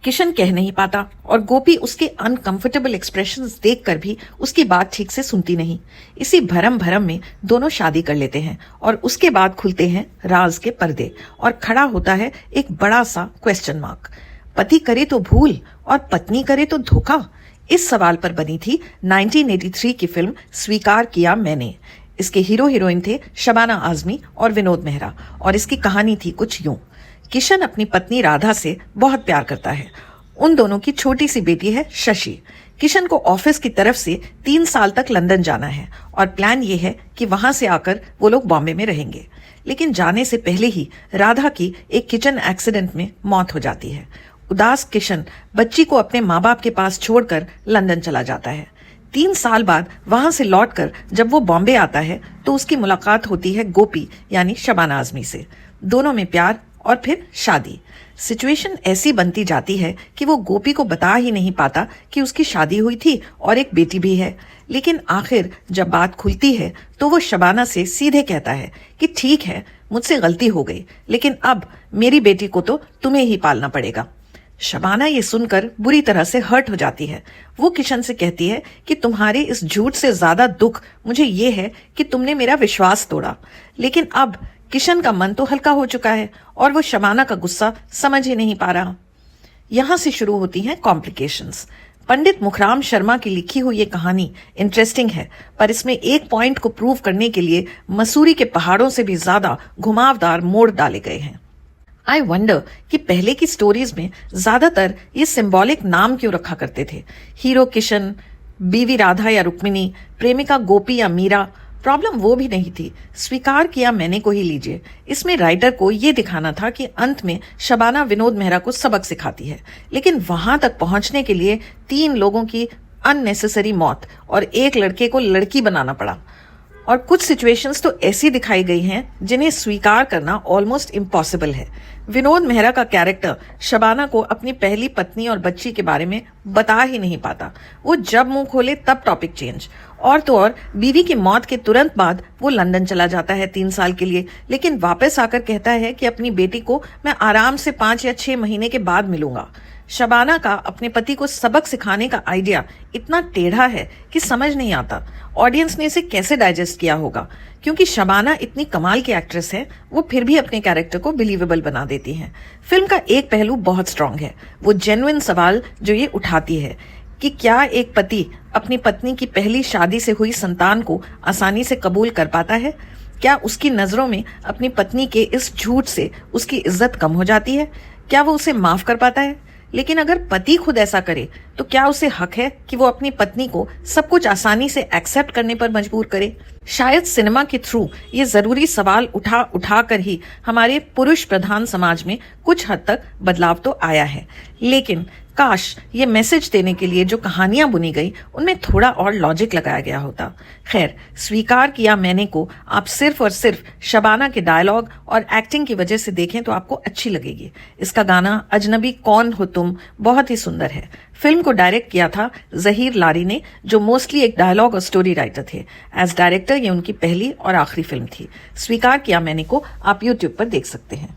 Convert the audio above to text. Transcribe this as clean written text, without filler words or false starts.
किशन कह नहीं पाता और गोपी उसके अनकंफर्टेबल एक्सप्रेशंस देखकर भी उसकी बात ठीक से सुनती नहीं। इसी भरम भरम में दोनों शादी कर लेते हैं और उसके बाद खुलते हैं राज के पर्दे और खड़ा होता है एक बड़ा सा क्वेश्चन मार्क। पति करे तो भूल और पत्नी करे तो धोखा, इस सवाल पर बनी थी 1983 की फिल्म स्वीकार किया मैंने। इसके हीरो हीरोइन थे शबाना आजमी और विनोद मेहरा और इसकी कहानी थी कुछ यूं। किशन अपनी पत्नी राधा से बहुत प्यार करता है। उन दोनों की छोटी सी बेटी है शशि। किशन को ऑफिस की तरफ से 3 साल तक लंदन जाना है और प्लान ये है कि वहां से आकर वो लोग बॉम्बे में रहेंगे। लेकिन जाने से पहले ही राधा की एक किचन एक्सीडेंट में मौत हो जाती है। उदास किशन बच्ची को अपने माँ बाप के पास छोड़कर लंदन चला जाता है। 3 साल बाद वहां से लौटकर जब वो बॉम्बे आता है तो उसकी मुलाकात होती है गोपी यानी शबाना आजमी से। दोनों में प्यार और फिर शादी। सिचुएशन ऐसी बनती जाती है कि वो गोपी को बता ही नहीं पाता कि उसकी शादी हुई थी और एक बेटी भी है। लेकिन आखिर जब बात खुलती है तो वो शबाना से सीधे कहता है कि ठीक है, मुझसे गलती हो गई, लेकिन अब मेरी बेटी को तो तुम्हें ही पालना पड़ेगा। शबाना ये सुनकर बुरी तरह से हर्ट हो जाती है। वो किशन से कहती है कि तुम्हारे इस झूठ से ज्यादा दुख मुझे ये है कि तुमने मेरा विश्वास तोड़ा। लेकिन अब किशन का मन तो हल्का हो चुका है और वो शबाना का गुस्सा समझ ही नहीं पा रहा। यहां से शुरू होती हैं कॉम्प्लिकेशंस। पंडित मुखराम शर्मा की लिखी हुई ये कहानी इंटरेस्टिंग है, पर इसमें एक पॉइंट को प्रूव करने के लिए मसूरी के पहाड़ों से भी ज्यादा घुमावदार मोड़ डाले गए हैं। आई वंडर कि पहले की स्टोरीज में ज्यादातर ये सिंबॉलिक नाम क्यों रखा करते थे। हीरो किशन, बीवी राधा या रुक्मिणी, प्रेमिका गोपी या मीरा। प्रॉब्लम वो भी नहीं थी। स्वीकार किया मैंने को ही लीजिए। इसमें राइटर को ये दिखाना था कि अंत में शबाना विनोद मेहरा को सबक सिखाती है, लेकिन वहां तक पहुंचने के लिए 3 लोगों की अननेसेसरी मौत और एक लड़के को लड़की बनाना पड़ा। और कुछ सिचुएशंस तो ऐसी दिखाई गई हैं जिन्हें स्वीकार करना ऑलमोस्ट इम्पॉसिबल है। विनोद मेहरा का कैरेक्टर शबाना को अपनी पहली पत्नी और बच्ची के बारे में बता ही नहीं पाता। वो जब मुंह खोले तब टॉपिक चेंज। और तो और बीवी की मौत के तुरंत बाद वो लंदन चला जाता है 3 साल के लिए, लेकिन वापस आकर कहता है कि अपनी बेटी को मैं आराम से 5 या 6 महीने के बाद मिलूंगा। शबाना का अपने पति को सबक सिखाने का आइडिया इतना टेढ़ा है कि समझ नहीं आता ऑडियंस ने इसे कैसे डाइजेस्ट किया होगा। क्योंकि शबाना इतनी कमाल की एक्ट्रेस है, वो फिर भी अपने कैरेक्टर को बिलीवेबल बना देती हैं। फिल्म का एक पहलू बहुत स्ट्रांग है, वो जेन्युइन सवाल जो ये उठाती है कि क्या एक पति अपनी पत्नी की पहली शादी से हुई संतान को आसानी से कबूल कर पाता है? क्या उसकी नजरों में अपनी पत्नी के इस झूठ से उसकी इज्जत कम हो जाती है? क्या वो उसे माफ कर पाता है? लेकिन अगर पति खुद ऐसा करे तो क्या उसे हक है कि वो अपनी पत्नी को सब कुछ आसानी से एक्सेप्ट करने पर मजबूर करे? शायद सिनेमा के थ्रू ये जरूरी सवाल उठा कर ही हमारे पुरुष प्रधान समाज में कुछ हद तक बदलाव तो आया है। लेकिन काश ये मैसेज देने के लिए जो कहानियां बुनी गई उनमें थोड़ा और लॉजिक लगाया गया होता। खैर, स्वीकार किया मैंने को आप सिर्फ और सिर्फ शबाना के डायलॉग और एक्टिंग की वजह से देखें तो आपको अच्छी लगेगी। इसका गाना अजनबी कौन हो तुम बहुत ही सुंदर है। फिल्म को डायरेक्ट किया था जहीर लारी ने, जो मोस्टली एक डायलॉग और स्टोरी राइटर थे। एज डायरेक्टर ये उनकी पहली और आखिरी फिल्म थी। स्वीकार किया मैंने को आप यूट्यूब पर देख सकते हैं।